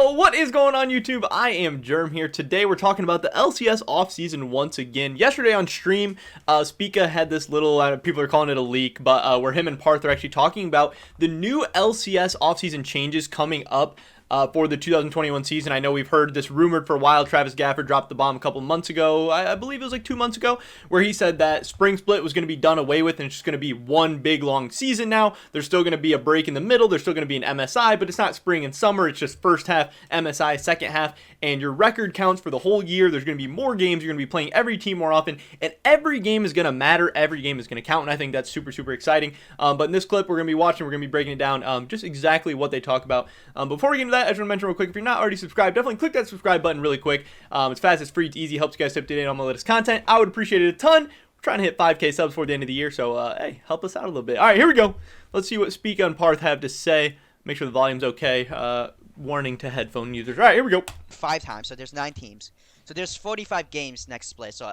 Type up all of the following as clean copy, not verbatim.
Yo, what is going on YouTube? I am Germ here. Today we're talking about the LCS offseason once again. Yesterday on stream, Spica had this little, people are calling it a leak, but where him and Parth are actually talking about the new LCS offseason changes coming up for the 2021 season. I know we've heard this rumored for a while. Travis Gafford dropped the bomb a couple months ago. I believe it was like 2 months ago, where he said that spring split was going to be done away with and it's just going to be one big long season now. There's still going to be a break in the middle. There's still going to be an MSI, but it's not spring and summer. It's just first half MSI, second half, and your record counts for the whole year. There's going to be more games. You're going to be playing every team more often, and every game is going to matter. Every game is going to count, and I think that's super, super exciting. But in this clip, we're going to be watching. We're going to be breaking it down, just exactly what they talk about. Before we get into that, I just want to mention real quick, if you're not already subscribed, definitely click that subscribe button really quick. It's fast, it's free, it's easy, helps you guys stay up to date on my latest content. I would appreciate it a ton. We're trying to hit 5K subs before the end of the year, so hey, help us out a little bit. All right, here we go. Let's see what Spica and Parth have to say. Make sure the volume's okay. Warning to headphone users. All right, here we go. 5 times, so there's 9 teams. So there's 45 games next split. So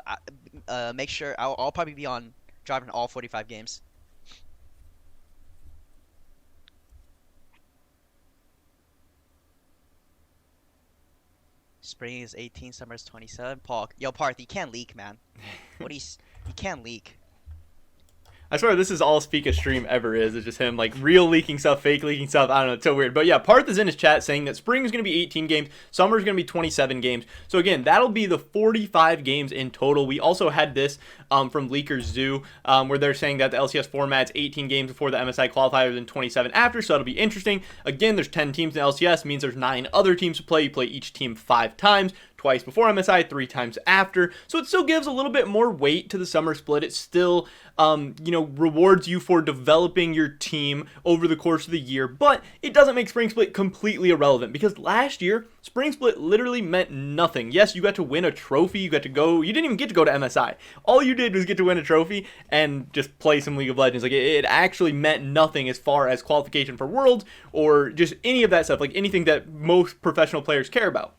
make sure I'll probably be on driving all 45 games. Spring is 18, summer is 27. Yo, Parth, you can't leak, man. You can't leak. I swear this is all Spica's stream ever is. It's just him like real leaking stuff, fake leaking stuff. I don't know, it's so weird. But yeah, Parth is in his chat saying that spring is going to be 18 games, summer is going to be 27 games. So again, that'll be the 45 games in total. We also had this from Leakers Zoo where they're saying that the LCS format's 18 games before the MSI qualifiers and 27 after. So that'll be interesting. Again, there's 10 teams in LCS, means there's 9 other teams to play. You play each team 5 times. Twice before MSI, 3 times after. So it still gives a little bit more weight to the summer split. It still, rewards you for developing your team over the course of the year, but it doesn't make spring split completely irrelevant because last year, spring split literally meant nothing. Yes, you got to win a trophy. You didn't even get to go to MSI. All you did was get to win a trophy and just play some League of Legends. Like it actually meant nothing as far as qualification for Worlds or just any of that stuff, like anything that most professional players care about.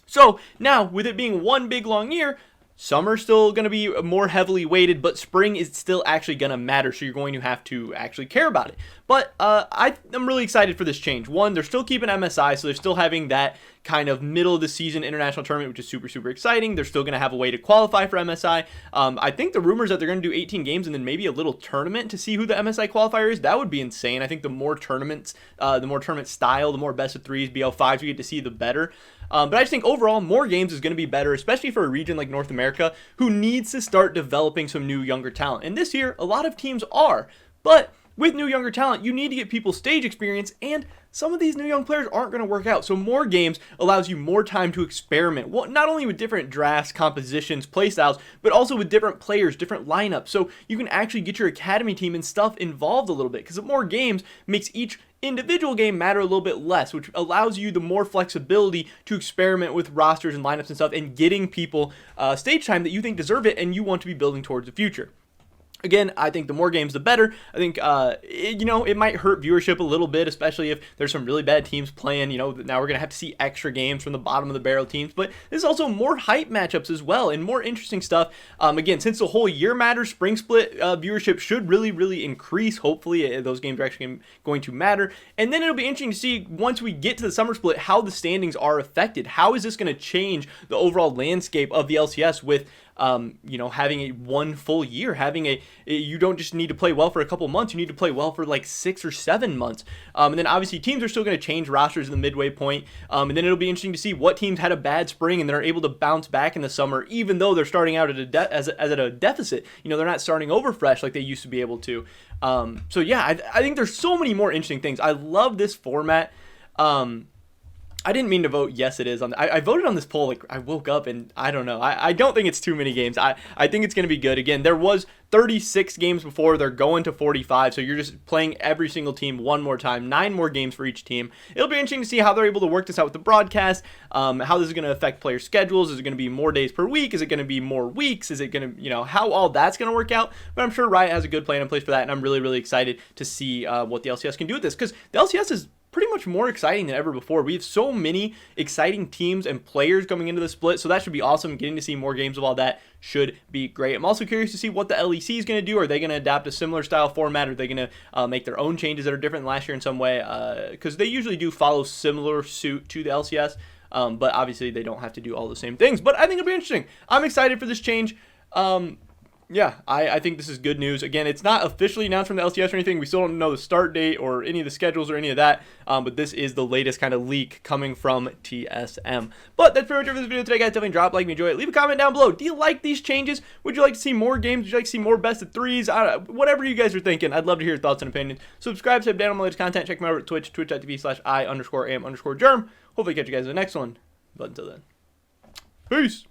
So now, with it being one big long year, summer's still going to be more heavily weighted, but spring is still actually going to matter, so you're going to have to actually care about it. But I'm really excited for this change. One, they're still keeping MSI, so they're still having that kind of middle of the season international tournament, which is super, super exciting. They're still going to have a way to qualify for MSI. I think the rumors that they're going to do 18 games and then maybe a little tournament to see who the MSI qualifier is, that would be insane. I think the more tournaments, the more tournament style, the more best of 3s, BL5s we get to see, the better. But I just think overall, more games is going to be better, especially for a region like North America, who needs to start developing some new, younger talent. And this year, a lot of teams are. But with new, younger talent, you need to get people stage experience, and some of these new young players aren't going to work out. So more games allows you more time to experiment, well, not only with different drafts, compositions, playstyles, but also with different players, different lineups. So you can actually get your academy team and stuff involved a little bit, because more games makes each individual game matter a little bit less, which allows you the more flexibility to experiment with rosters and lineups and stuff and getting people stage time that you think deserve it and you want to be building towards the future. Again, I think the more games, the better. I think, it might hurt viewership a little bit, especially if there's some really bad teams playing. Now we're going to have to see extra games from the bottom of the barrel teams. But there's also more hype matchups as well and more interesting stuff. Again, since the whole year matters, spring split viewership should really, really increase. Hopefully, those games are actually going to matter. And then it'll be interesting to see, once we get to the summer split, how the standings are affected. How is this going to change the overall landscape of the LCS with having one full year, you don't just need to play well for a couple months, you need to play well for like 6 or 7 months. And then obviously teams are still going to change rosters in the midway point. And then it'll be interesting to see what teams had a bad spring and they're able to bounce back in the summer, even though they're starting out at a deficit. They're not starting over fresh like they used to be able to. So yeah, I think there's so many more interesting things. I love this format. I didn't mean to vote yes it is. I voted on this poll, like I woke up and I don't know. I don't think it's too many games. I think it's going to be good. Again, there was 36 games before. They're going to 45, so you're just playing every single team one more time. 9 more games for each team. It'll be interesting to see how they're able to work this out with the broadcast, how this is going to affect player schedules. Is it going to be more days per week? Is it going to be more weeks? Is it going to, how all that's going to work out? But I'm sure Riot has a good plan in place for that, and I'm really, really excited to see what the LCS can do with this, because the LCS is pretty much more exciting than ever before. We have so many exciting teams and players coming into the split, so that should be awesome. Getting to see more games of all that should be great. I'm also curious to see what the LEC is going to do. Are they going to adapt a similar style format? Are they going to make their own changes that are different than last year in some way? Because they usually do follow similar suit to the LCS, but obviously they don't have to do all the same things. But I think it'll be interesting. I'm excited for this change. Yeah, I think this is good news. Again, it's not officially announced from the LCS or anything. We still don't know the start date or any of the schedules or any of that. But this is the latest kind of leak coming from TSM. But that's pretty much it for this video today, guys. Definitely drop a like if you enjoy it. Leave a comment down below. Do you like these changes? Would you like to see more games? Would you like to see more best of threes? Whatever you guys are thinking. I'd love to hear your thoughts and opinions. Subscribe, sub down on my latest content. Check me out over at Twitch, twitch.tv/I_am_germ. Hopefully catch you guys in the next one. But until then, peace.